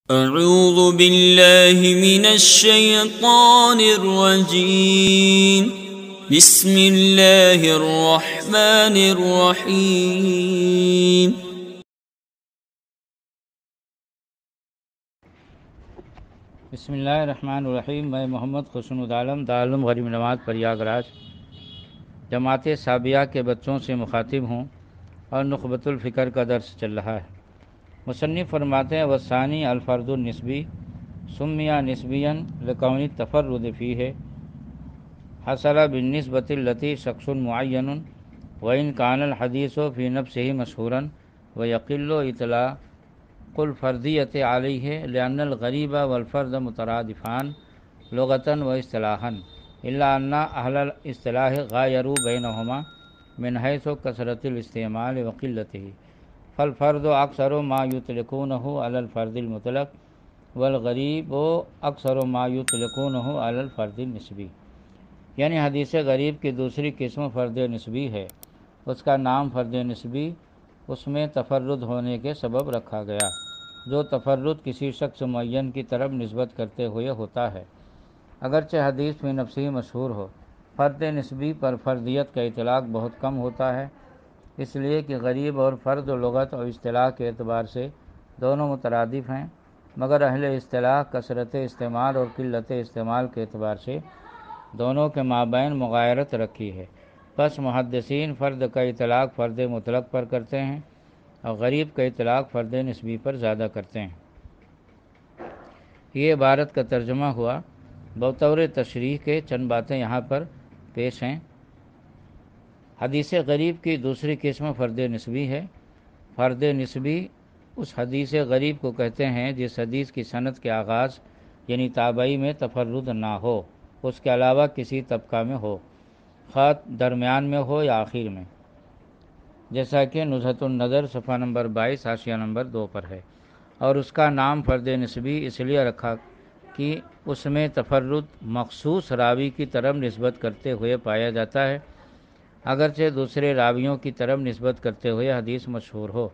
اعوذ باللہ من الشیطان الرجیم بسم اللہ الرحمن الرحیم بسم اللہ الرحمن الرحیم۔ میں محمد خسن عالم دارالعلوم غریب نواز پریاگراج جماعت سابیہ کے بچوں سے مخاطب ہوں اور نخبۃ الفکر کا درس چل رہا ہے۔ مصنف فرماتے ہیں وثانی الفرد النسبی سمیہ نسبیا لکون التفرد فیہ حصل بالنسبۃ التی شخص معین وان کان الحدیث فی نفسہ مشہورا ویقل اطلاق الفردیۃ علیہ لأن الغریب والفرد مترادفان لغۃ و اصطلاحا الا ان اہل الاصطلاح غایروا بینہما من حیث کثرۃ الاستعمال وقلتہ فالفرد اکثر ما یطلقونہ علی الفرد المطلق والغریب اکثر ما یطلقونہ علی الفرد النسبی۔ یعنی حدیث غریب کی دوسری قسم فرد نسبی ہے۔ اس کا نام فرد نسبی اس میں تفرد ہونے کے سبب رکھا گیا، جو تفرد کسی شخص معین کی طرف نسبت کرتے ہوئے ہوتا ہے، اگرچہ حدیث فی نفسی مشہور ہو۔ فرد نسبی پر فردیت کا اطلاق بہت کم ہوتا ہے، اس لیے کہ غریب اور فرد لغت اور اصطلاح کے اعتبار سے دونوں مترادف ہیں، مگر اہل اصطلاح کثرت استعمال اور قلت استعمال کے اعتبار سے دونوں کے مابین مغایرت رکھی ہے۔ پس محدثین فرد کا اطلاق فرد مطلق پر کرتے ہیں اور غریب کا اطلاق فرد نسبی پر زیادہ کرتے ہیں۔ یہ عبارت کا ترجمہ ہوا۔ بطور تشریح کے چند باتیں یہاں پر پیش ہیں۔ حدیث غریب کی دوسری قسم فرد نسبی ہے۔ فرد نسبی اس حدیث غریب کو کہتے ہیں جس حدیث کی سند کے آغاز یعنی تابعی میں تفرد نہ ہو، اس کے علاوہ کسی طبقہ میں ہو، خواہ درمیان میں ہو یا آخر میں، جیسا کہ نزہۃ النظر صفحہ نمبر 22 حاشیہ نمبر 2 پر ہے۔ اور اس کا نام فرد نسبی اس لیے رکھا کہ اس میں تفرد مخصوص راوی کی طرف نسبت کرتے ہوئے پایا جاتا ہے، اگرچہ دوسرے راویوں کی طرف نسبت کرتے ہوئے حدیث مشہور ہو۔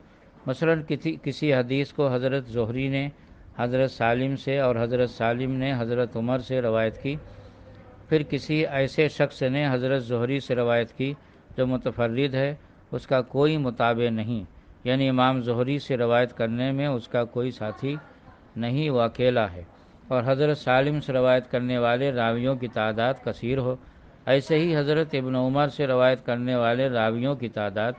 مثلا کسی حدیث کو حضرت زہری نے حضرت سالم سے اور حضرت سالم نے حضرت عمر سے روایت کی، پھر کسی ایسے شخص نے حضرت زہری سے روایت کی جو متفرد ہے، اس کا کوئی متابع نہیں، یعنی امام زہری سے روایت کرنے میں اس کا کوئی ساتھی نہیں، وہ اکیلا ہے، اور حضرت سالم سے روایت کرنے والے راویوں کی تعداد کثیر ہو۔ ایسے ہی حضرت ابن عمر سے روایت کرنے والے راویوں کی تعداد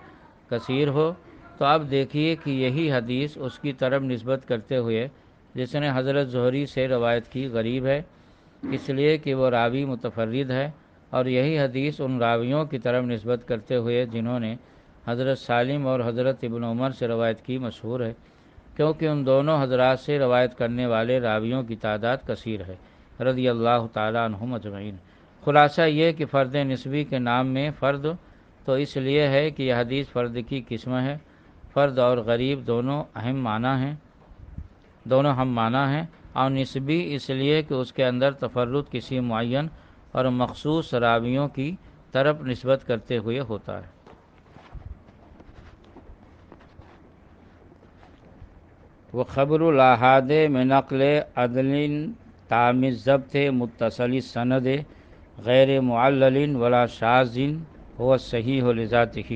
کثیر ہو، تو اب دیکھیے کہ یہی حدیث اس کی طرف نسبت کرتے ہوئے جس نے حضرت زہری سے روایت کی غریب ہے، اس لیے کہ وہ راوی متفرد ہے، اور یہی حدیث ان راویوں کی طرف نسبت کرتے ہوئے جنہوں نے حضرت سالم اور حضرت ابن عمر سے روایت کی مشہور ہے، کیونکہ ان دونوں حضرات سے روایت کرنے والے راویوں کی تعداد کثیر ہے، رضی اللہ تعالیٰ عنہم اجمعین۔ خلاصہ یہ کہ فرد نسبی کے نام میں فرد تو اس لیے ہے کہ یہ حدیث فرد کی قسم ہے۔ فرد اور غریب دونوں ہم معنی ہیں، اور نسبی اس لیے کہ اس کے اندر تفرد کسی معین اور مخصوص راویوں کی طرف نسبت کرتے ہوئے ہوتا ہے۔ وخبر الآحاد من نقل عدل تام الضبط متصل السند غیر معلل ولا شاذ هو الصحیح لذاته،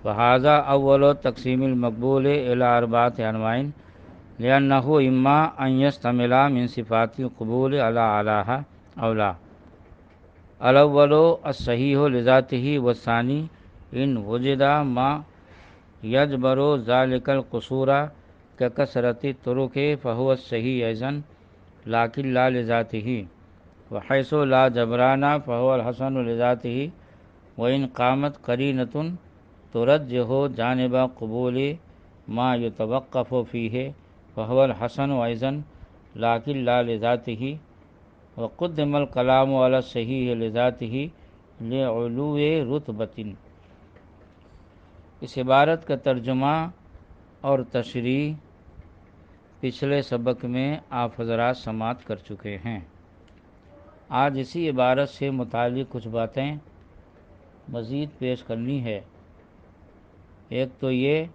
وهذا اول تقسیم المقبول الى اربعة انواع لأنه اما ان يشتمل من صفات القبول على اعلاها او لا۔ الاول الصحیح لذاته، والثانی ان وجد ما یجبر ذلك القصور ككثرة الطرق فهو الصحیح ايضا لكن لا لذاته، وحيث لا جبران فهو الحسن لذاته، وإن قامت قرينة ترجح جانب قبول ما يتوقف فيه فهو الحسن أيضا لكن لا لذاته، وقدم الكلام على الصحيح لذاته لعلو رتبة۔ اس عبارت کا ترجمہ اور تشریح پچھلے سبق میں آپ حضرات سماعت کر چکے ہیں۔ آج اسی عبارت سے متعلق کچھ باتیں مزید پیش کرنی ہے۔ ایک تو یہ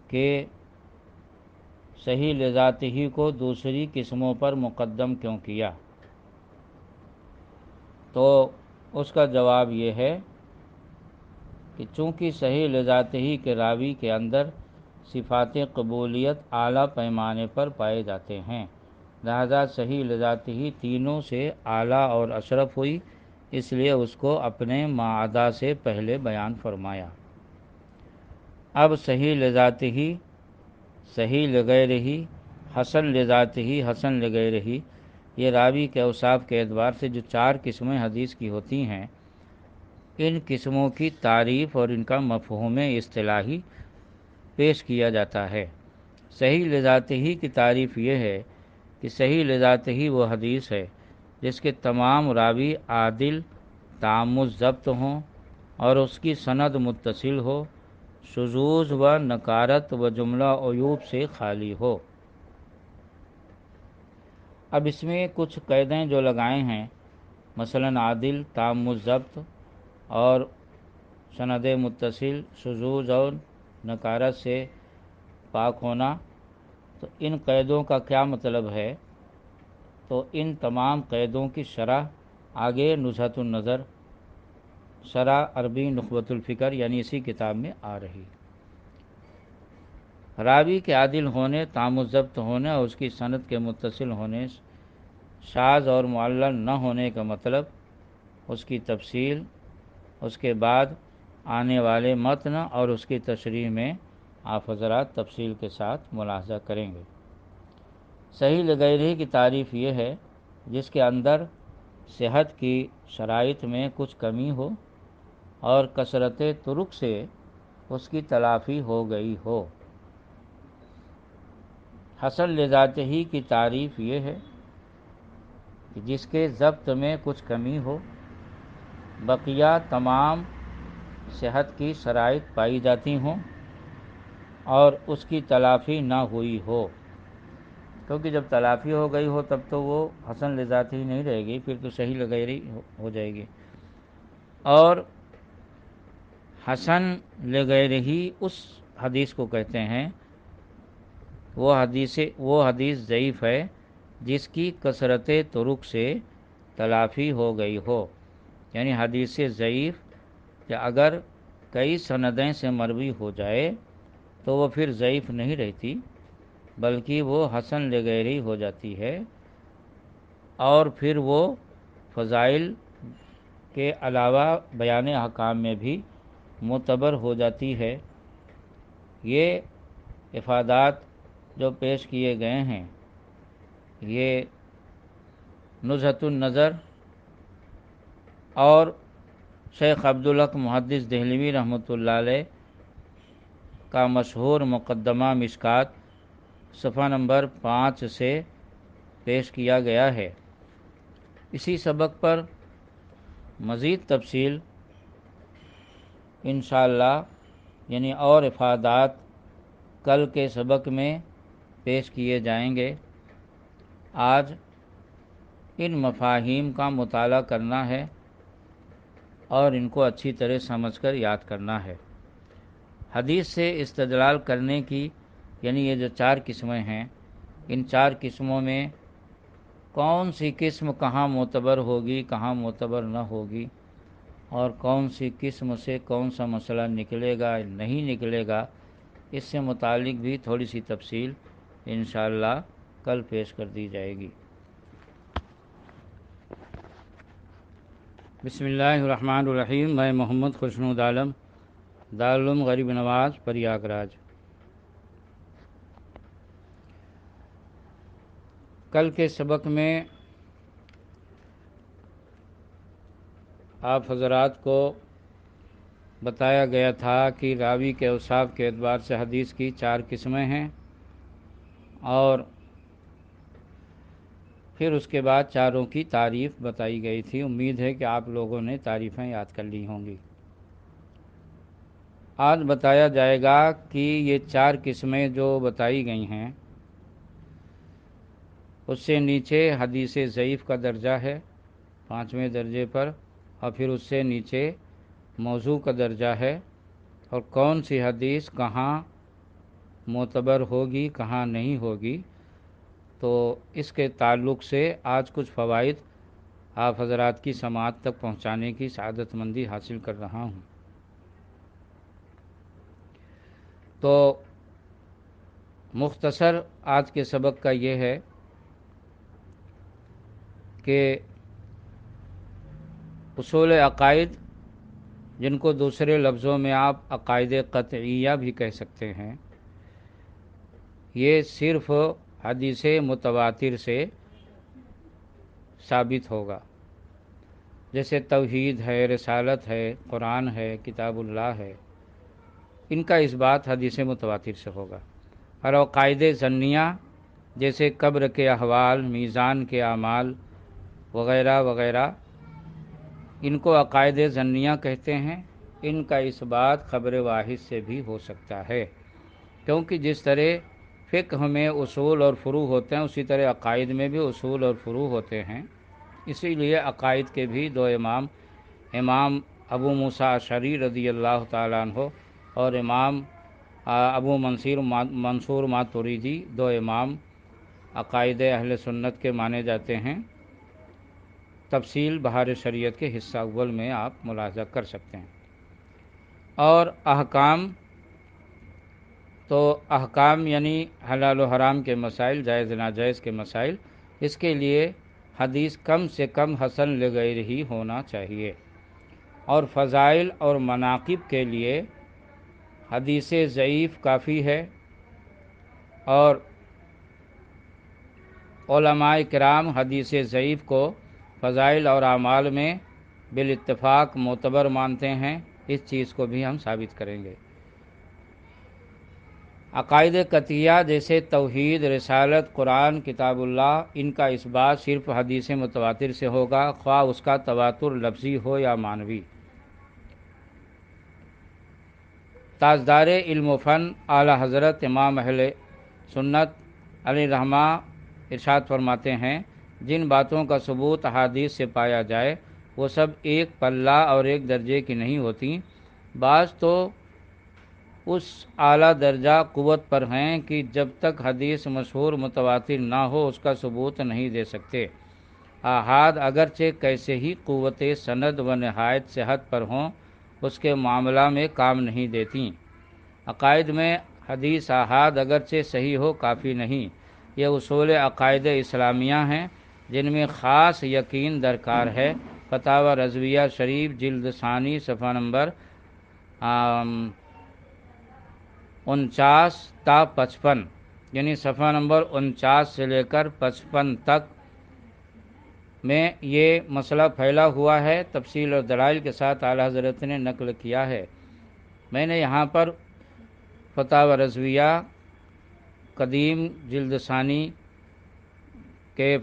کہ صحیح لذات ہی کو دوسری قسموں پر مقدم کیوں کیا؟ تو اس کا جواب یہ ہے کہ چونکہ صحیح لذات ہی کے راوی کے اندر صفات قبولیت اعلیٰ پیمانے پر پائے جاتے ہیں، لہذا صحیح لذات ہی تینوں سے اعلیٰ اور اشرف ہوئی، اس لیے اس کو اپنے معادہ سے پہلے بیان فرمایا۔ اب صحیح لذات ہی، صحیح لغیر ہی، حسن لذات ہی، حسن لغیر ہی، یہ راوی کے اوصاف کے اعتبار سے جو 4 قسمیں حدیث کی ہوتی ہیں، ان قسموں کی تعریف اور ان کا مفہوم اصطلاحی پیش کیا جاتا ہے۔ صحیح لذات ہی کی تعریف یہ ہے کہ صحیح لذات ہی وہ حدیث ہے جس کے تمام راوی عادل تام الضبط ہوں اور اس کی سند متصل ہو، شذوذ و نکارت و جملہ عیوب سے خالی ہو۔ اب اس میں کچھ قیدیں جو لگائے ہیں، مثلاً عادل تام الضبط اور سند متصل، شذوذ اور نکارت سے پاک ہونا، تو ان قیدوں کا کیا مطلب ہے؟ تو ان تمام قیدوں کی شرح آگے نزہۃ النظر، شرح عربی نخبۃ الفکر یعنی اسی کتاب میں آ رہی۔ راوی کے عادل ہونے، تام الضبط ہونے اور اس کی سند کے متصل ہونے، شاذ اور معلل نہ ہونے کا مطلب، اس کی تفصیل، اس کے بعد آنے والے متن اور اس کی تشریح میں آپ حضرات تفصیل کے ساتھ ملاحظہ کریں گے۔ صحیح لغیرہ کی تعریف یہ ہے جس کے اندر صحت کی شرائط میں کچھ کمی ہو اور کثرت طرق سے اس کی تلافی ہو گئی ہو۔ حسن لذات ہی کی تعریف یہ ہے کہ جس کے ضبط میں کچھ کمی ہو، بقیہ تمام صحت کی شرائط پائی جاتی ہوں اور اس کی تلافی نہ ہوئی ہو، کیونکہ جب تلافی ہو گئی ہو تب تو وہ حسن لذات ہی نہیں رہے گی، پھر تو صحیح لغیرہ ہو جائے گی۔ اور حسن لغیرہ ہی اس حدیث کو کہتے ہیں، وہ حدیث ضعیف ہے جس کی کثرت طرق سے تلافی ہو گئی ہو، یعنی حدیث ضعیف کہ اگر کئی سندیں سے مروی ہو جائے تو وہ پھر ضعیف نہیں رہتی بلکہ وہ حسن لغیرہ ہو جاتی ہے، اور پھر وہ فضائل کے علاوہ بیان احکام میں بھی معتبر ہو جاتی ہے۔ یہ افادات جو پیش کیے گئے ہیں، یہ نزہۃ النظر اور شیخ عبدالحق محدث دہلوی رحمۃ اللہ علیہ کا مشہور مقدمہ مشکات صفحہ نمبر 5 سے پیش کیا گیا ہے۔ اسی سبق پر مزید تفصیل انشاءاللہ یعنی اور افادات کل کے سبق میں پیش کیے جائیں گے۔ آج ان مفاہیم کا مطالعہ کرنا ہے اور ان کو اچھی طرح سمجھ کر یاد کرنا ہے۔ حدیث سے استدلال کرنے کی یعنی یہ جو 4 قسمیں ہیں، ان 4 قسموں میں کون سی قسم کہاں معتبر ہوگی، کہاں معتبر نہ ہوگی، اور کون سی قسم سے کون سا مسئلہ نکلے گا نہیں نکلے گا، اس سے متعلق بھی تھوڑی سی تفصیل انشاءاللہ کل پیش کر دی جائے گی۔ بسم اللہ الرحمن الرحیم۔ میں محمد خوشنود عالم، دارالعلوم غریب نواز، پریاگ راج۔ کل کے سبق میں آپ حضرات کو بتایا گیا تھا کہ راوی کے اوصاف کے اعتبار سے حدیث کی 4 قسمیں ہیں، اور پھر اس کے بعد چاروں کی تعریف بتائی گئی تھی۔ امید ہے کہ آپ لوگوں نے تعریفیں یاد کر لی ہوں گی۔ آج بتایا جائے گا کہ یہ 4 قسمیں جو بتائی گئی ہیں اس سے نیچے حدیث ضعیف کا درجہ ہے 5ویں درجے پر، اور پھر اس سے نیچے موضوع کا درجہ ہے، اور کون سی حدیث کہاں معتبر ہوگی کہاں نہیں ہوگی، تو اس کے تعلق سے آج کچھ فوائد آپ حضرات کی سماعت تک پہنچانے کی سعادت مندی حاصل کر رہا ہوں۔ تو مختصر آج کے سبق کا یہ ہے کہ اصول عقائد، جن کو دوسرے لفظوں میں آپ عقائد قطعیہ بھی کہہ سکتے ہیں، یہ صرف حدیث متواتر سے ثابت ہوگا۔ جیسے توحید ہے، رسالت ہے، قرآن ہے، کتاب اللہ ہے، ان کا اس بات حدیث متواتر سے ہوگا۔ اور عقائد ظنیہ جیسے قبر کے احوال، میزان کے اعمال وغیرہ وغیرہ، ان کو عقائد ظنیہ کہتے ہیں۔ ان کا اس بات خبر واحد سے بھی ہو سکتا ہے، کیونکہ جس طرح فقہ میں اصول اور فروع ہوتے ہیں، اسی طرح عقائد میں بھی اصول اور فروع ہوتے ہیں۔ اسی لیے عقائد کے بھی دو امام ابو موسیٰ اشعری رضی اللہ تعالیٰ عنہ اور امام ابو منصور ماتوریدی، دو امام عقائد اہل سنت کے مانے جاتے ہیں۔ تفصیل بہار شریعت کے حصہ اول میں آپ ملاحظہ کر سکتے ہیں۔ اور احکام، تو احکام یعنی حلال و حرام کے مسائل، جائز ناجائز کے مسائل، اس کے لیے حدیث کم سے کم حسن لغیر ہی ہونا چاہیے۔ اور فضائل اور مناقب کے لیے حدیث ضعیف کافی ہے، اور علماء کرام حدیث ضعیف کو فضائل اور اعمال میں بالاتفاق معتبر مانتے ہیں۔ اس چیز کو بھی ہم ثابت کریں گے۔ عقائد قطعیہ جیسے توحید، رسالت، قرآن، کتاب اللہ، ان کا اس بات صرف حدیث متواتر سے ہوگا، خواہ اس کا تواتر لفظی ہو یا معنوی۔ تاجدار علم و فن اعلی حضرت امام اہل سنت علیہ رحمہ ارشاد فرماتے ہیں، جن باتوں کا ثبوت احادیث سے پایا جائے وہ سب ایک پلہ اور ایک درجے کی نہیں ہوتی، بعض تو اس اعلیٰ درجہ قوت پر ہیں کہ جب تک حدیث مشہور متواتر نہ ہو اس کا ثبوت نہیں دے سکتے۔ آحاد اگرچہ کیسے ہی قوت سند و نہایت صحت پر ہوں، اس کے معاملہ میں کام نہیں دیتی۔ عقائد میں حدیث آحاد اگرچہ صحیح ہو کافی نہیں۔ یہ اصول عقائد اسلامیہ ہیں جن میں خاص یقین درکار ہے۔ فتاوی رضویہ شریف جلد ثانی صفحہ نمبر 49 تا 55، یعنی صفحہ نمبر 49 سے لے کر 55 تک میں یہ مسئلہ پھیلا ہوا ہے، تفصیل اور دلائل کے ساتھ اعلیٰ حضرت نے نقل کیا ہے۔ میں نے یہاں پر فتاوی رضویہ قدیم جلد ثانی کے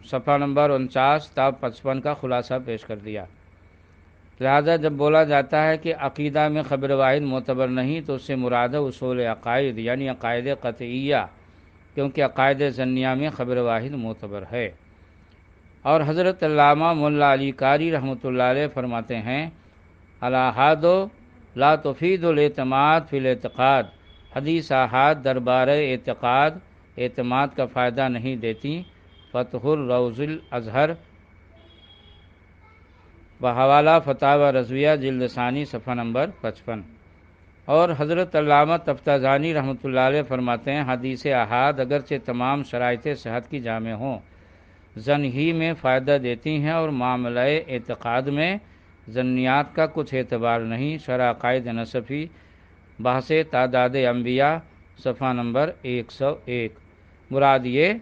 صفحہ نمبر 49 تا 55 کا خلاصہ پیش کر دیا۔ لہذا جب بولا جاتا ہے کہ عقیدہ میں خبر واحد معتبر نہیں، تو اس سے مراد ہے اصول عقائد یعنی عقائد قطعیہ، کیونکہ عقائد ظنیہ میں خبر واحد معتبر ہے۔ اور حضرت علامہ مولا علی قاری رحمۃ اللہ علیہ فرماتے ہیں، الآحاد لا تفید الاعتماد فی الاعتقاد، حدیث آحاد دربار اعتماد کا فائدہ نہیں دیتی۔ فتح الروض الازہر بحوالہ فتاوی رضویہ جلد ثانی صفحہ نمبر 55۔ اور حضرت علامہ تفتازانی رحمۃ اللہ علیہ فرماتے ہیں، حدیث آحاد اگرچہ تمام شرائط صحت کی جامع ہوں، ظن ہی میں فائدہ دیتی ہیں، اور معاملہ اعتقاد میں ظنیات کا کچھ اعتبار نہیں۔ شرح عقائد نصفی بحث تعداد انبیاء صفحہ نمبر 101۔ مراد یہ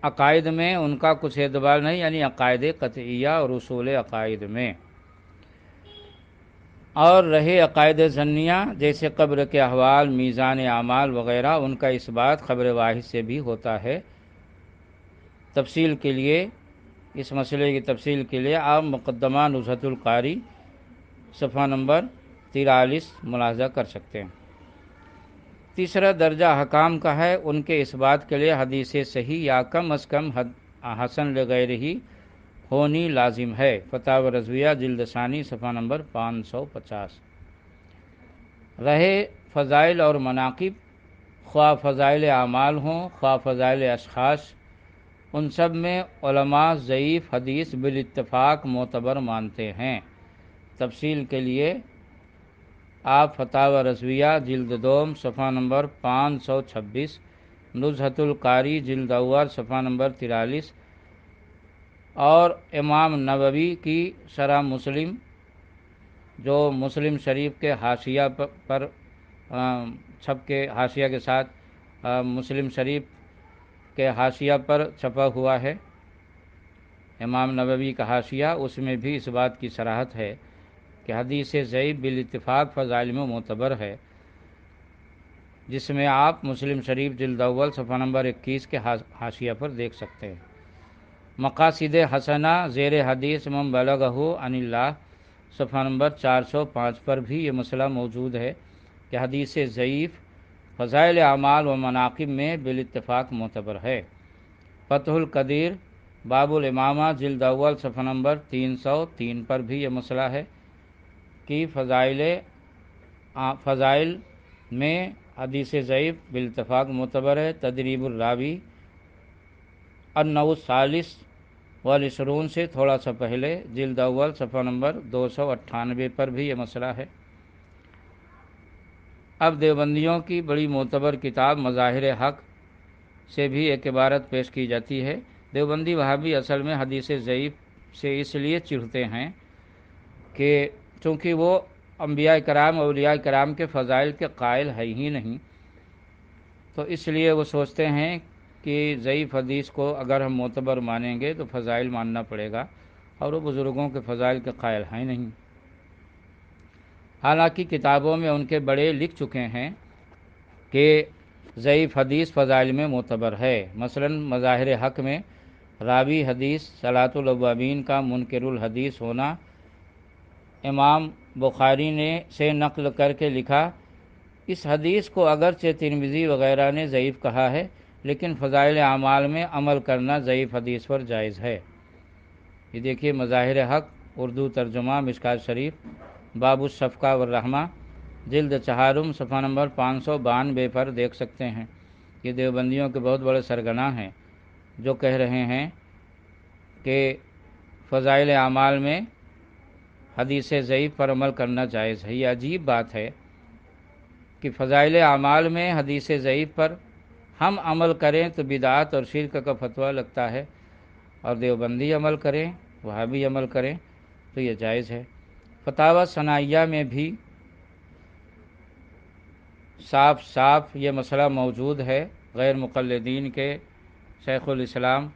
عقائد میں ان کا کچھ اعتبار نہیں، یعنی عقائد قطعیہ اور اصول عقائد میں۔ اور رہے عقائد ظنیہ جیسے قبر کے احوال، میزان اعمال وغیرہ، ان کا اس بات خبر واحد سے بھی ہوتا ہے۔ تفصیل کے لیے، اس مسئلے کی تفصیل کے لیے آپ مقدمہ نزہۃ القاری صفحہ نمبر 43 ملاحظہ کر سکتے ہیں۔ تیسرا درجہ احکام کا ہے، ان کے اس بات کے لیے حدیث صحیح یا کم از کم حسن لغیر ہی ہونی لازم ہے۔ فتاوی رضویہ جلد ثانی صفحہ نمبر 550۔ رہے فضائل اور مناقب، خواہ فضائل اعمال ہوں خواہ فضائل اشخاص، ان سب میں علماء ضعیف حدیث بالاتفاق معتبر مانتے ہیں۔ تفصیل کے لیے آپ فتاوی رضویہ جلد دوم صفحہ نمبر 526، نزہۃ القاری جلد اول صفحہ نمبر 43 اور امام نووی کی شرح مسلم جو مسلم شریف کے حاشیہ پر چھپ کے حاشیہ کے ساتھ مسلم شریف کے حاشیہ پر چھپا ہوا ہے، امام نووی کا حاشیہ، اس میں بھی اس بات کی صراحت ہے کہ حدیث ضعیف بالاتفاق فضائل میں معتبر ہے، جس میں آپ مسلم شریف جلد اول صفحہ نمبر 21 کے حاشیہ پر دیکھ سکتے ہیں۔ مقاصد حسنہ زیر حدیث من بلغہ عن اللہ صفحہ نمبر 405 پر بھی یہ مسئلہ موجود ہے کہ حدیث ضعیف فضائل اعمال و مناقب میں بالاتفاق معتبر ہے۔ فتح القدیر باب الامامہ جلد اول صفحہ نمبر 303 پر بھی یہ مسئلہ ہے کہ فضائل میں حدیث ضعیف بالاتفاق معتبر ہے۔ تدریب الراوی النوع الثالث والعشرون سے تھوڑا سا پہلے جلد اول صفحہ نمبر 298 پر بھی یہ مسئلہ ہے۔ اب دیوبندیوں کی بڑی معتبر کتاب مظاہر حق سے بھی ایک عبارت پیش کی جاتی ہے۔ دیوبندی وہابی اصل میں حدیث ضعیف سے اس لیے چڑھتے ہیں کہ چونکہ وہ انبیاء کرام اولیاء کرام کے فضائل کے قائل ہے ہی نہیں، تو اس لیے وہ سوچتے ہیں کہ ضعیف حدیث کو اگر ہم معتبر مانیں گے تو فضائل ماننا پڑے گا، اور وہ بزرگوں کے فضائل کے قائل ہیں نہیں۔ حالانکہ کتابوں میں ان کے بڑے لکھ چکے ہیں کہ ضعیف حدیث فضائل میں معتبر ہے۔ مثلا مظاہر حق میں راوی حدیث صلاۃ الاوابین کا منکر الحدیث ہونا امام بخاری نے سے نقل کر کے لکھا، اس حدیث کو اگرچہ ترمذی وغیرہ نے ضعیف کہا ہے لیکن فضائل اعمال میں عمل کرنا ضعیف حدیث پر جائز ہے۔ یہ دیکھیے مظاہر حق اردو ترجمہ مشکوٰۃ شریف باب الشفقہ والرحمہ جلد چہارم صفحہ نمبر 592 پر دیکھ سکتے ہیں۔ یہ دیوبندیوں کے بہت بڑے سرگنا ہیں جو کہہ رہے ہیں کہ فضائل اعمال میں حدیث ضعیف پر عمل کرنا جائز ہے۔ یہ عجیب بات ہے کہ فضائل اعمال میں حدیث ضعیف پر ہم عمل کریں تو بدعت اور شرک کا فتویٰ لگتا ہے، اور دیوبندی عمل کریں وہابی عمل کریں تو یہ جائز ہے۔ فتاوی ثنائیہ میں بھی صاف یہ مسئلہ موجود ہے۔ غیر مقلدین کے شیخ الاسلام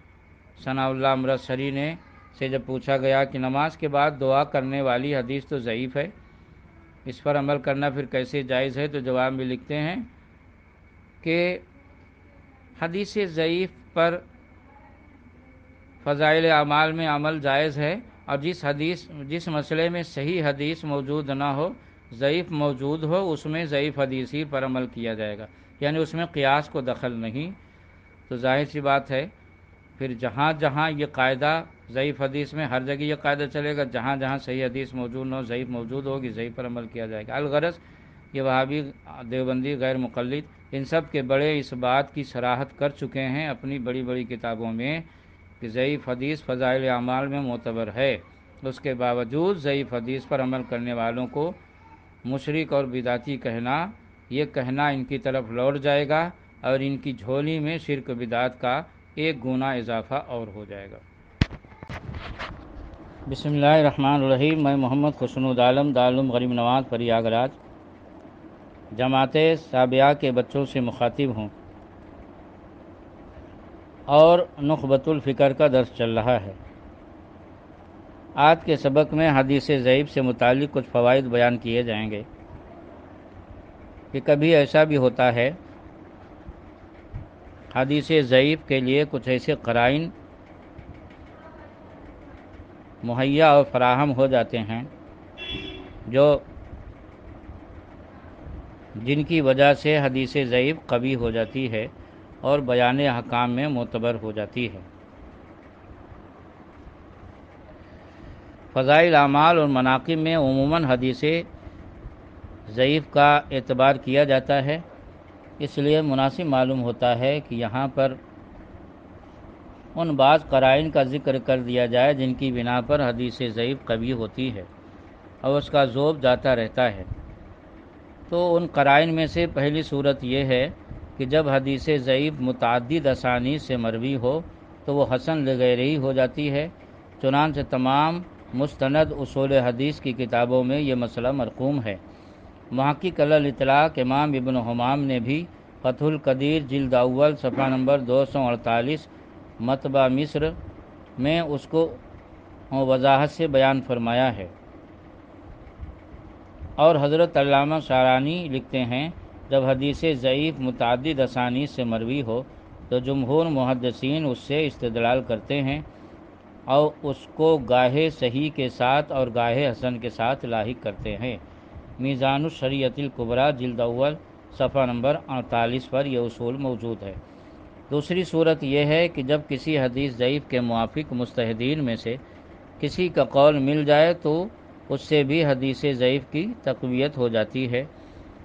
ثناء اللہ امرتسری نے سے جب پوچھا گیا کہ نماز کے بعد دعا کرنے والی حدیث تو ضعیف ہے، اس پر عمل کرنا پھر کیسے جائز ہے، تو جواب میں لکھتے ہیں کہ حدیث ضعیف پر فضائل اعمال میں عمل جائز ہے، اور جس مسئلے میں صحیح حدیث موجود نہ ہو ضعیف موجود ہو اس میں ضعیف حدیث ہی پر عمل کیا جائے گا، یعنی اس میں قیاس کو دخل نہیں۔ تو ظاہر سی بات ہے پھر جہاں جہاں یہ قاعدہ ضعیف حدیث میں ہر جگہ یہ قاعدہ چلے گا، جہاں جہاں صحیح حدیث موجود نہ ہو ضعیف موجود ہوگی، ضعیف پر عمل کیا جائے گا۔ الغرض یہ وہابی دیوبندی غیر مقلد ان سب کے بڑے اس بات کی صراحت کر چکے ہیں اپنی بڑی بڑی کتابوں میں کہ ضعیف حدیث فضائل اعمال میں معتبر ہے، اس کے باوجود ضعیف حدیث پر عمل کرنے والوں کو مشرک اور بدعتی کہنا، یہ کہنا ان کی طرف لوٹ جائے گا اور ان کی جھولی میں شرک بدعت کا ایک گنا اضافہ اور ہو جائے گا۔ بسم اللہ الرحمن الرحیم۔ میں محمد خشنود عالم دارالعلوم غریب نواز پریاگ راج جماعت سابعہ کے بچوں سے مخاطب ہوں اور نخبۃ الفکر کا درس چل رہا ہے۔ آج کے سبق میں حدیث ضعیف سے متعلق کچھ فوائد بیان کیے جائیں گے کہ کبھی ایسا بھی ہوتا ہے حدیث ضعیف کے لیے کچھ ایسے قرائن مہیا اور فراہم ہو جاتے ہیں جن کی وجہ سے حدیث ضعیف قوی ہو جاتی ہے اور بیان احکام میں معتبر ہو جاتی ہے۔ فضائل اعمال اور مناقب میں عموماً حدیث ضعیف کا اعتبار کیا جاتا ہے، اس لیے مناسب معلوم ہوتا ہے کہ یہاں پر ان بعض قرائن کا ذکر کر دیا جائے جن کی بنا پر حدیث ضعیف قوی ہوتی ہے اور اس کا ذوب جاتا رہتا ہے۔ تو ان قرائن میں سے پہلی صورت یہ ہے کہ جب حدیث ضعیف متعدد اسانید سے مروی ہو تو وہ حسن لغیرہی ہو جاتی ہے، چنانچہ تمام مستند اصول حدیث کی کتابوں میں یہ مسئلہ مرقوم ہے۔ محقق علی الاطلاق امام ابن حمام نے بھی فتح القدیر جلد اول صفحہ نمبر 248 مطبع مصر میں اس کو وضاحت سے بیان فرمایا ہے۔ اور حضرت علامہ شارانی لکھتے ہیں جب حدیث ضعیف متعدد اسانید سے مروی ہو تو جمہور محدثین اس سے استدلال کرتے ہیں اور اس کو گاہے صحیح کے ساتھ اور گاہے حسن کے ساتھ لاحق کرتے ہیں۔ میزان الشریعۃ الکبریٰ جلد اول صفحہ نمبر 48 پر یہ اصول موجود ہے۔ دوسری صورت یہ ہے کہ جب کسی حدیث ضعیف کے موافق مجتہدین میں سے کسی کا قول مل جائے تو اس سے بھی حدیث ضعیف کی تقویت ہو جاتی ہے۔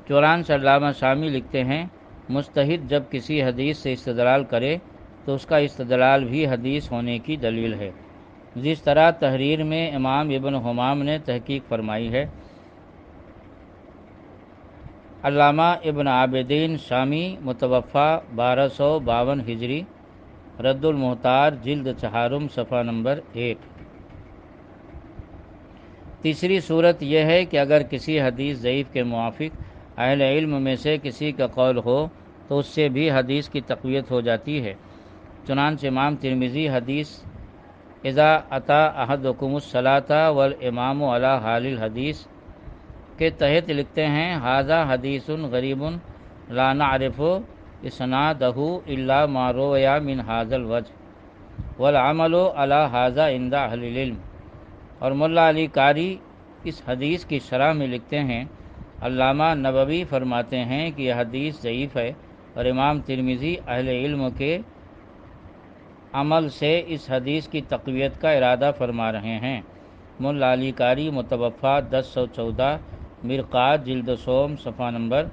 چنانچہ علامہ شامی لکھتے ہیں مجتہد جب کسی حدیث سے استدلال کرے تو اس کا استدلال بھی حدیث ہونے کی دلیل ہے، جس طرح تحریر میں امام ابن حمام نے تحقیق فرمائی ہے۔ علامہ ابن عابدین شامی متوفی 1252 ہجری، رد المحتار جلد چہارم صفحہ نمبر 1۔ تیسری صورت یہ ہے کہ اگر کسی حدیث ضعیف کے موافق اہل علم میں سے کسی کا قول ہو تو اس سے بھی حدیث کی تقویت ہو جاتی ہے۔ چنانچہ امام ترمذی حدیث اذا اتی احدکم الصلاۃ والامام علی حال الحدیث کے تحت لکھتے ہیں ھذا حدیث غریب لا نعرف اسنادہ الا ما روی من ھذا الوجہ والعمل علی ھذا عند اہل العلم۔ اور ملا علی قاری اس حدیث کی شرح میں لکھتے ہیں علامہ نووی فرماتے ہیں کہ یہ حدیث ضعیف ہے اور امام ترمذی اہل علم کے عمل سے اس حدیث کی تقویت کا ارادہ فرما رہے ہیں۔ ملا علی قاری متوفی 1014 مرقات جلد سوم صفحہ نمبر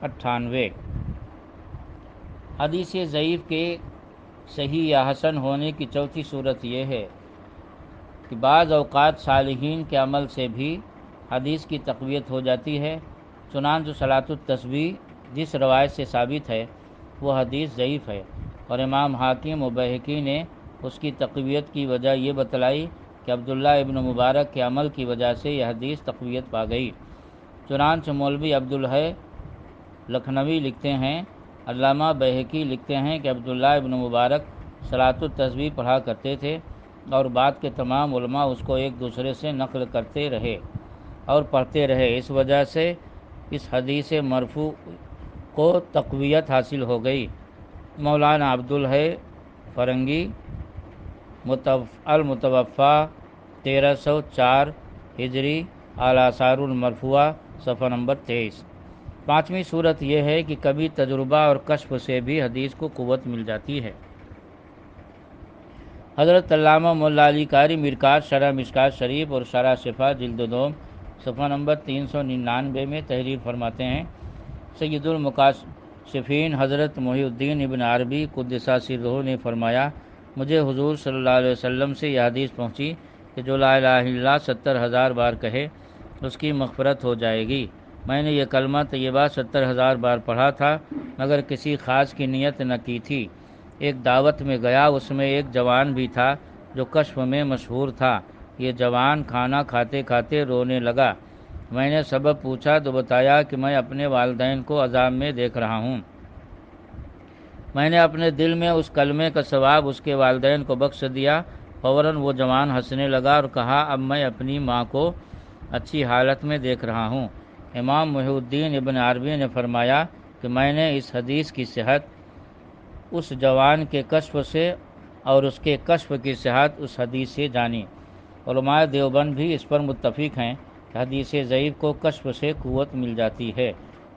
98۔ حدیث ضعیف کے صحیح یا حسن ہونے کی چوتھی صورت یہ ہے کہ بعض اوقات صالحین کے عمل سے بھی حدیث کی تقویت ہو جاتی ہے، چنانچہ صلاۃ التسبیح جس روایت سے ثابت ہے وہ حدیث ضعیف ہے، اور امام حاکم و بیہقی نے اس کی تقویت کی وجہ یہ بتلائی کہ عبداللہ ابن مبارک کے عمل کی وجہ سے یہ حدیث تقویت پا گئی۔ چنانچہ مولوی عبدالحی لکھنوی لکھتے ہیں علامہ بیہقی لکھتے ہیں کہ عبداللہ ابن مبارک صلاۃ التسبیح پڑھا کرتے تھے اور بعد کے تمام علماء اس کو ایک دوسرے سے نقل کرتے رہے اور پڑھتے رہے، اس وجہ سے اس حدیث مرفوع کو تقویت حاصل ہو گئی۔ مولانا عبدالحی فرنگی المتوفی 1304 ہجری الاثار المرفوعہ صفحہ نمبر 23۔ پانچویں صورت یہ ہے کہ کبھی تجربہ اور کشف سے بھی حدیث کو قوت مل جاتی ہے۔ حضرت علامہ ملا علی قاری مرکات شرح مشکات شریف اور شرح شفا جلد دوم صفحہ نمبر 399 میں تحریر فرماتے ہیں سید المکاشفین حضرت محی الدین ابن عربی قدس سرہ نے فرمایا مجھے حضور صلی اللہ علیہ وسلم سے یہ حدیث پہنچی کہ جو لا الہ الا اللہ 70,000 بار کہے اس کی مغفرت ہو جائے گی۔ میں نے یہ کلمہ طیبہ 70,000 بار پڑھا تھا مگر کسی خاص کی نیت نہ کی تھی۔ ایک دعوت میں گیا، اس میں ایک جوان بھی تھا جو کشف میں مشہور تھا۔ یہ جوان کھانا کھاتے کھاتے رونے لگا۔ میں نے سبب پوچھا تو بتایا کہ میں اپنے والدین کو عذاب میں دیکھ رہا ہوں۔ میں نے اپنے دل میں اس کلمے کا ثواب اس کے والدین کو بخش دیا۔ فوراً وہ جوان ہنسنے لگا اور کہا اب میں اپنی ماں کو اچھی حالت میں دیکھ رہا ہوں۔ امام محی الدین ابن عربی نے فرمایا کہ میں نے اس حدیث کی صحت اس جوان کے کشف سے اور اس کے کشف کی صحت اس حدیث سے جانی۔ علماء دیوبند بھی اس پر متفق ہیں کہ حدیث ضعیف کو کشف سے قوت مل جاتی ہے۔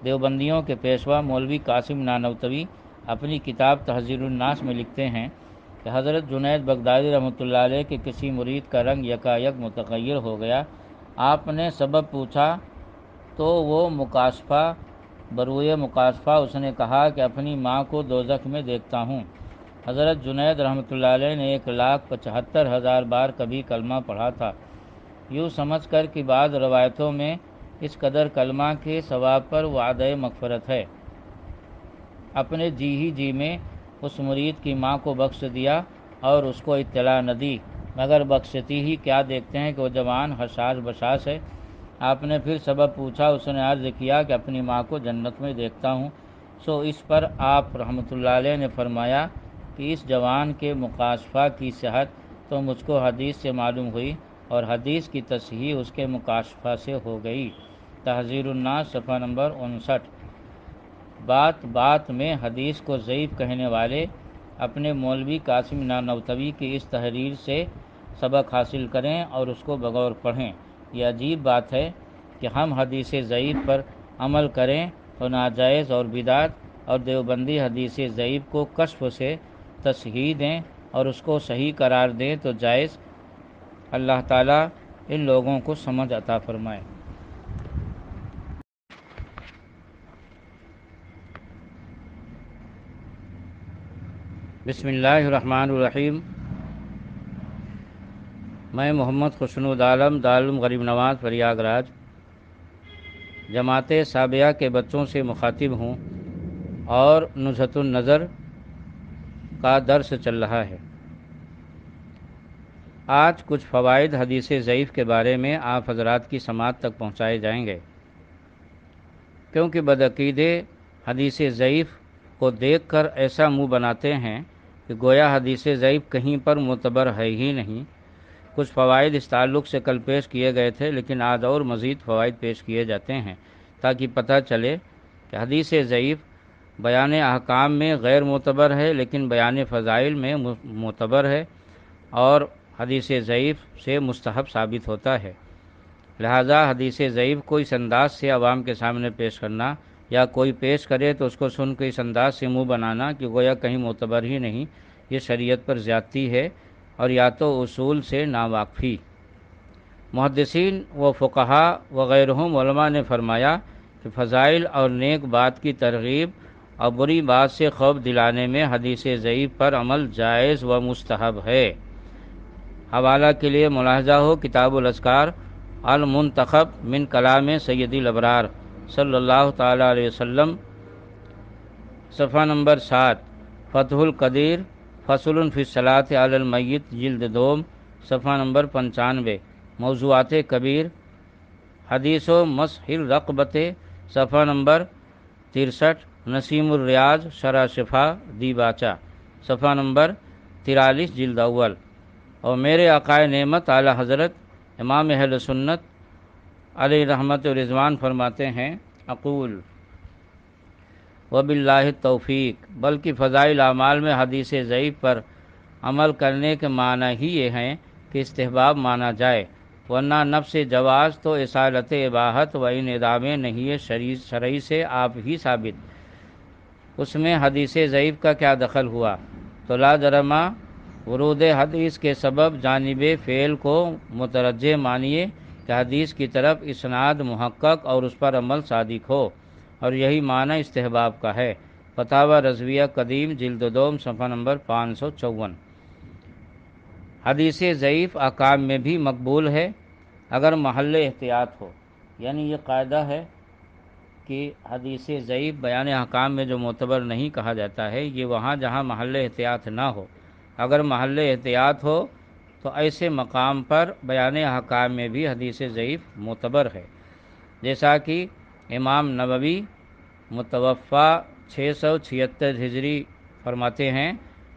دیوبندیوں کے پیشوا مولوی قاسم نانوتوی اپنی کتاب تحذیر الناس میں لکھتے ہیں کہ حضرت جنید بغدادی رحمۃ اللہ علیہ کے کسی مرید کا رنگ یکایک متغیر ہو گیا۔ آپ نے سبب پوچھا تو وہ مکاشفہ بروئے مکاشفہ اس نے کہا کہ اپنی ماں کو دوزخ میں دیکھتا ہوں۔ حضرت جنید رحمۃ اللہ علیہ نے 1,75,000 بار کبھی کلمہ پڑھا تھا، یوں سمجھ کر کہ بعض روایتوں میں اس قدر کلمہ کے ثواب پر وعدہ مغفرت ہے۔ اپنے جی میں اس مرید کی ماں کو بخش دیا اور اس کو اطلاع نہ دی، مگر بخشتی ہی کیا دیکھتے ہیں کہ وہ جوان حشاش بشاش ہے۔ آپ نے پھر سبب پوچھا، اس نے عرض کیا کہ اپنی ماں کو جنت میں دیکھتا ہوں۔ سو اس پر آپ رحمۃ اللہ علیہ نے فرمایا کہ اس جوان کے مکاشفہ کی صحت تو مجھ کو حدیث سے معلوم ہوئی اور حدیث کی تصحیح اس کے مکاشفہ سے ہو گئی۔ تحذیر الناس صفحہ نمبر 59۔ بات بات میں حدیث کو ضعیف کہنے والے اپنے مولوی قاسم نانوتوی کی اس تحریر سے سبق حاصل کریں اور اس کو بغور پڑھیں۔ یہ عجیب بات ہے کہ ہم حدیث ضعیف پر عمل کریں تو ناجائز اور بدعت، اور دیوبندی حدیث ضعیف کو کشف سے تصحیح دیں اور اس کو صحیح قرار دیں تو جائز۔ اللہ تعالیٰ ان لوگوں کو سمجھ عطا فرمائے۔ بسم اللہ الرحمن الرحیم۔ میں محمد خشنود عالم دارالعلوم غریب نواز پریاگ راج جماعت سابعہ کے بچوں سے مخاطب ہوں اور نزہۃ النظر کا درس چل رہا ہے۔ آج کچھ فوائد حدیث ضعیف کے بارے میں آپ حضرات کی سماعت تک پہنچائے جائیں گے، کیونکہ بدعقیدے حدیث ضعیف کو دیکھ کر ایسا منہ بناتے ہیں کہ گویا حدیث ضعیف کہیں پر معتبر ہے ہی نہیں۔ کچھ فوائد اس تعلق سے کل پیش کیے گئے تھے، لیکن آج اور مزید فوائد پیش کیے جاتے ہیں تاکہ پتہ چلے کہ حدیث ضعیف بیان احکام میں غیر معتبر ہے لیکن بیان فضائل میں معتبر ہے اور حدیث ضعیف سے مستحب ثابت ہوتا ہے۔ لہذا حدیث ضعیف کو اس انداز سے عوام کے سامنے پیش کرنا یا کوئی پیش کرے تو اس کو سن کے اس انداز سے منہ بنانا کہ گویا کہیں معتبر ہی نہیں، یہ شریعت پر زیادتی ہے اور یا تو اصول سے ناواقفی۔ محدثین و فقہا وغیرہم علماء نے فرمایا کہ فضائل اور نیک بات کی ترغیب اور بری بات سے خوف دلانے میں حدیث ضعیف پر عمل جائز و مستحب ہے۔ حوالہ کے لیے ملاحظہ ہو کتاب الاذکار المنتخب من کلام سید الابرار صلی اللہ تعالی علیہ وسلم، صفحہ نمبر 7، فتح القدیر فصل فی الصلاۃ علی المیت جلد دوم، صفحہ نمبر 95، موضوعات کبیر حدیث و مسح الرقبۃ، صفحہ نمبر 63، نسیم الریاض شرح شفا دیباچہ، صفحہ نمبر 43 جلد اول۔ اور میرے آقائے نعمت اعلی حضرت امام اہل سنت علیہ رحمت و رضوان فرماتے ہیں، اقول وباللہ التوفیق، بلکہ فضائل اعمال میں حدیث ضعیف پر عمل کرنے کے معنی ہی یہ ہیں کہ استحباب مانا جائے، ورنہ نفس جواز تو اصالت اباحت و ان ادام نہیں شرعی سے آپ ہی ثابت، اس میں حدیث ضعیف کا کیا دخل ہوا؟ تو لا جرمہ ورود حدیث کے سبب جانب فعل کو مترجح مانیے کہ حدیث کی طرف اسناد محقق اور اس پر عمل صادق ہو، اور یہی معنی استحباب کا ہے۔ فتاوی رضویہ قدیم جلد دوم، صفحہ نمبر 554۔ حدیث ضعیف احکام میں بھی مقبول ہے اگر محل احتیاط ہو، یعنی یہ قاعدہ ہے کہ حدیث ضعیف بیان احکام میں جو معتبر نہیں کہا جاتا ہے، یہ وہاں جہاں محل احتیاط نہ ہو۔ اگر محل احتیاط ہو تو ایسے مقام پر بیان احکام میں بھی حدیث ضعیف معتبر ہے، جیسا کہ امام نووی متوفی 676 ہجری فرماتے ہیں،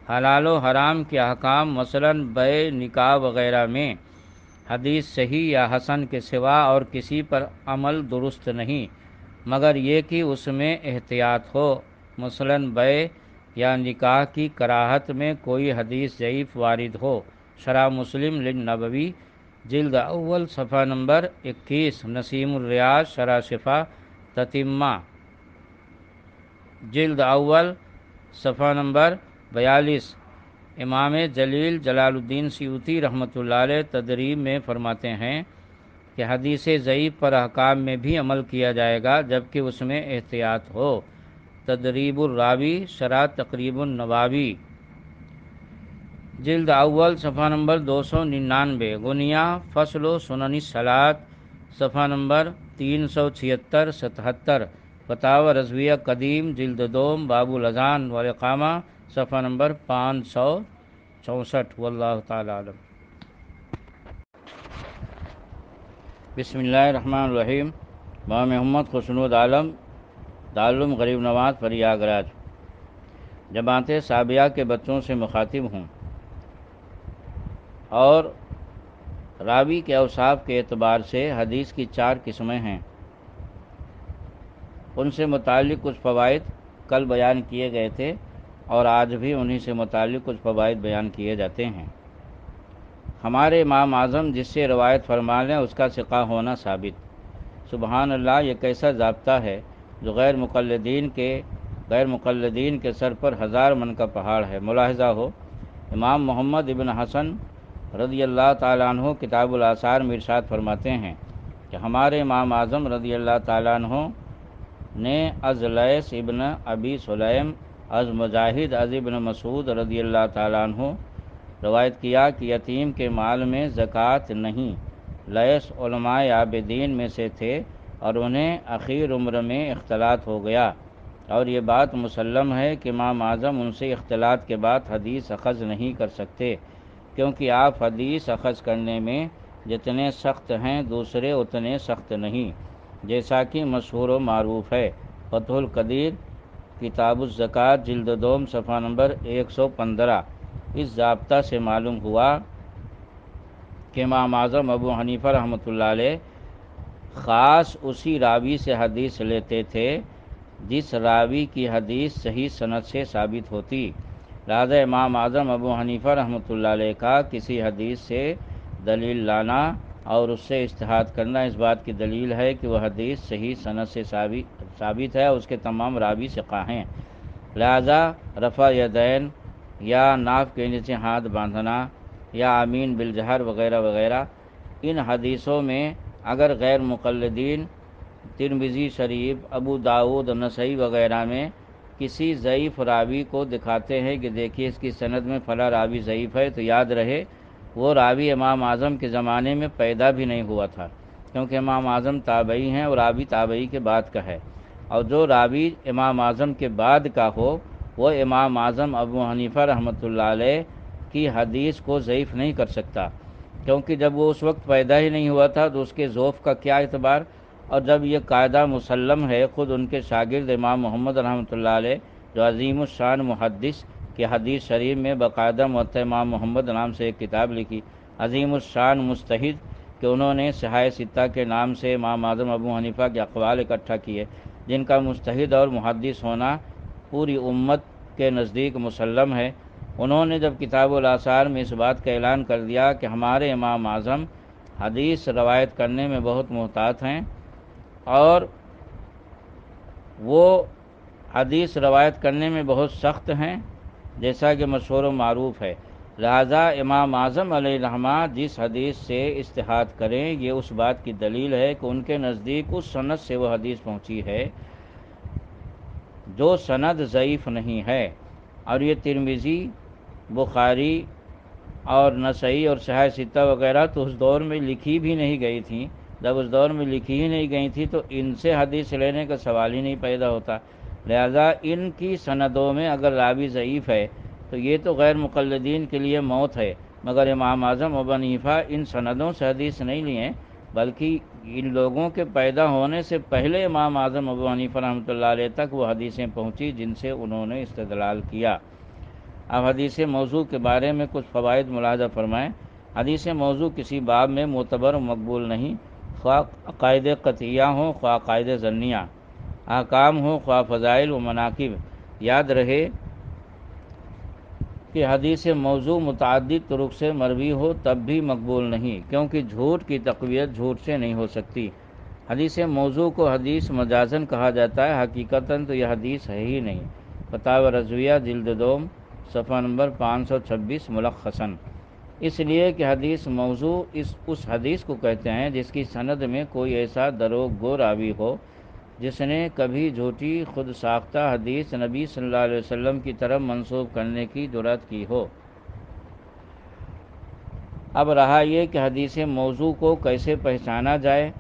حلال و حرام کے احکام مثلاً بیع نکاح وغیرہ میں حدیث صحیح یا حسن کے سوا اور کسی پر عمل درست نہیں، مگر یہ کہ اس میں احتیاط ہو، مثلاً بیع یا نکاح کی کراہت میں کوئی حدیث ضعیف وارد ہو۔ شرح مسلم للنووی جلد اول، صفحہ نمبر 21، نسیم الریاض شرح شفا تتمہ جلد اول، صفحہ نمبر 42۔ امام جلیل جلال الدین سیوطی رحمۃ اللہ علیہ تدریب میں فرماتے ہیں، کہ حدیث ضعیف پر احکام میں بھی عمل کیا جائے گا جبکہ اس میں احتیاط ہو۔ تدریب الراوی شرح تقریب النووی جلد اول صفحہ نمبر 299، غنیہ فصل و سنن الصلاۃ صفحہ نمبر 376-77، فتاوی رضویہ قدیم جلد دوم باب الاذان والاقامہ صفحہ نمبر 564۔ واللہ تعالی عالم۔ بسم اللہ الرحمن الرحیم۔ میں محمد خسنود عالم، دارالعلوم غریب نواز پریاگراج۔ جماعت سابعہ کے بچوں سے مخاطب ہوں اور راوی کے اوصاف کے اعتبار سے حدیث کی 4 قسمیں ہیں، ان سے متعلق کچھ فوائد کل بیان کیے گئے تھے اور آج بھی انہی سے متعلق کچھ فوائد بیان کیے جاتے ہیں۔ ہمارے امام اعظم جس سے روایت فرما لیں اس کا ثقہ ہونا ثابت۔ سبحان اللہ، یہ کیسا ضابطہ ہے جو غیر مقلدین کے سر پر 1000 من کا پہاڑ ہے۔ ملاحظہ ہو، امام محمد ابن حسن رضی اللہ تعالیٰ عنہ کتاب الآثار میں ارشاد فرماتے ہیں کہ ہمارے امام اعظم رضی اللہ تعالیٰ عنہ نے از لیث ابن ابی سلیم از مجاہد از ابن مسعود رضی اللہ تعالیٰ عنہ روایت کیا کہ یتیم کے مال میں زکوٰۃ نہیں۔ لیث علماء عابدین میں سے تھے اور انہیں اخیر عمر میں اختلاط ہو گیا، اور یہ بات مسلم ہے کہ امام اعظم ان سے اختلاط کے بعد حدیث اخذ نہیں کر سکتے، کیونکہ آپ حدیث اخذ کرنے میں جتنے سخت ہیں دوسرے اتنے سخت نہیں، جیسا کہ مشہور و معروف ہے۔ فتح القدیر کتاب الزکوٰۃ جلد دوم صفحہ نمبر 115۔ اس ضابطہ سے معلوم ہوا کہ امام اعظم ابو حنیفہ رحمۃ اللہ علیہ خاص اسی راوی سے حدیث لیتے تھے جس راوی کی حدیث صحیح سند سے ثابت ہوتی۔ لہذا امام اعظم ابو حنیفہ رحمۃ اللہ علیہ کا کسی حدیث سے دلیل لانا اور اس سے اجتہاد کرنا اس بات کی دلیل ہے کہ وہ حدیث صحیح سند سے ثابت ہے، اس کے تمام راوی ثقہ ہیں۔ لہذا رفع یدین یا ناف کے نیچے ہاتھ باندھنا یا آمین بالجہر وغیرہ وغیرہ، ان حدیثوں میں اگر غیر مقلدین ترمذی شریف، ابو داؤد، نسائی وغیرہ میں کسی ضعیف راوی کو دکھاتے ہیں کہ دیکھیے اس کی سند میں فلاں راوی ضعیف ہے، تو یاد رہے وہ راوی امام اعظم کے زمانے میں پیدا بھی نہیں ہوا تھا، کیونکہ امام اعظم تابعی ہیں اور راوی تابعی کے بعد کا ہے، اور جو راوی امام اعظم کے بعد کا ہو وہ امام اعظم ابو حنیفہ رحمۃ اللہ علیہ کی حدیث کو ضعیف نہیں کر سکتا، کیونکہ جب وہ اس وقت پیدا ہی نہیں ہوا تھا تو اس کے ذوف کا کیا اعتبار۔ اور جب یہ قاعدہ مسلم ہے، خود ان کے شاگرد امام محمد رحمۃ اللہ علیہ جو عظیم الشان محدث کی حدیث شریف میں باقاعدہ موطأ امام محمد نام سے ایک کتاب لکھی، عظیم الشان مجتہد کہ انہوں نے صحاح ستہ کے نام سے امام اعظم ابو حنیفہ کے اقوال اکٹھا کیے، جن کا مجتہد اور محدث ہونا پوری امت کے نزدیک مسلم ہے۔ انہوں نے جب کتاب الآثار میں اس بات کا اعلان کر دیا کہ ہمارے امام اعظم حدیث روایت کرنے میں بہت محتاط ہیں اور وہ حدیث روایت کرنے میں بہت سخت ہیں، جیسا کہ مشہور و معروف ہے، لہذا امام اعظم علیہ الرحمہ جس حدیث سے اجتہاد کریں یہ اس بات کی دلیل ہے کہ ان کے نزدیک اس سند سے وہ حدیث پہنچی ہے جو سند ضعیف نہیں ہے، اور یہ ترمذی، بخاری اور نسائی اور صحاح ستہ وغیرہ تو اس دور میں لکھی بھی نہیں گئی تھیں۔ جب اس دور میں لکھی ہی نہیں گئی تھی تو ان سے حدیث لینے کا سوال ہی نہیں پیدا ہوتا، لہذا ان کی سندوں میں اگر راوی ضعیف ہے تو یہ تو غیر مقلدین کے لیے موت ہے، مگر امام اعظم ابو حنیفہ ان سندوں سے حدیث نہیں لیے، بلکہ ان لوگوں کے پیدا ہونے سے پہلے امام اعظم ابو حنیفہ رحمۃ اللہ علیہ تک وہ حدیثیں پہنچی جن سے انہوں نے استدلال کیا۔ اب حدیث موضوع کے بارے میں کچھ فوائد ملاحظہ فرمائیں۔ حدیث موضوع کسی باب میں معتبر و مقبول نہیں، خواہ عقائد قطعیہ ہوں خواہ عقائد ظنیہ، احکام ہوں خواہ فضائل و مناقب۔ یاد رہے کہ حدیث موضوع متعدد طرق سے مروی ہو تب بھی مقبول نہیں، کیونکہ جھوٹ کی تقویت جھوٹ سے نہیں ہو سکتی۔ حدیث موضوع کو حدیث مجازن کہا جاتا ہے، حقیقتاً تو یہ حدیث ہے ہی نہیں۔ فتاوی رضویہ جلد دوم صفحہ نمبر 526 ملخصاً۔ اس لیے کہ حدیث موضوع اس حدیث کو کہتے ہیں جس کی سند میں کوئی ایسا دروغ گو راوی ہو جس نے کبھی جھوٹی خود ساختہ حدیث نبی صلی اللہ علیہ وسلم کی طرف منسوب کرنے کی جرات کی ہو۔ اب رہا یہ کہ حدیث موضوع کو کیسے پہچانا جائے،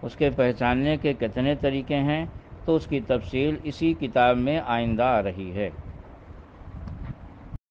اس کے پہچاننے کے کتنے طریقے ہیں، تو اس کی تفصیل اسی کتاب میں آئندہ آ رہی ہے۔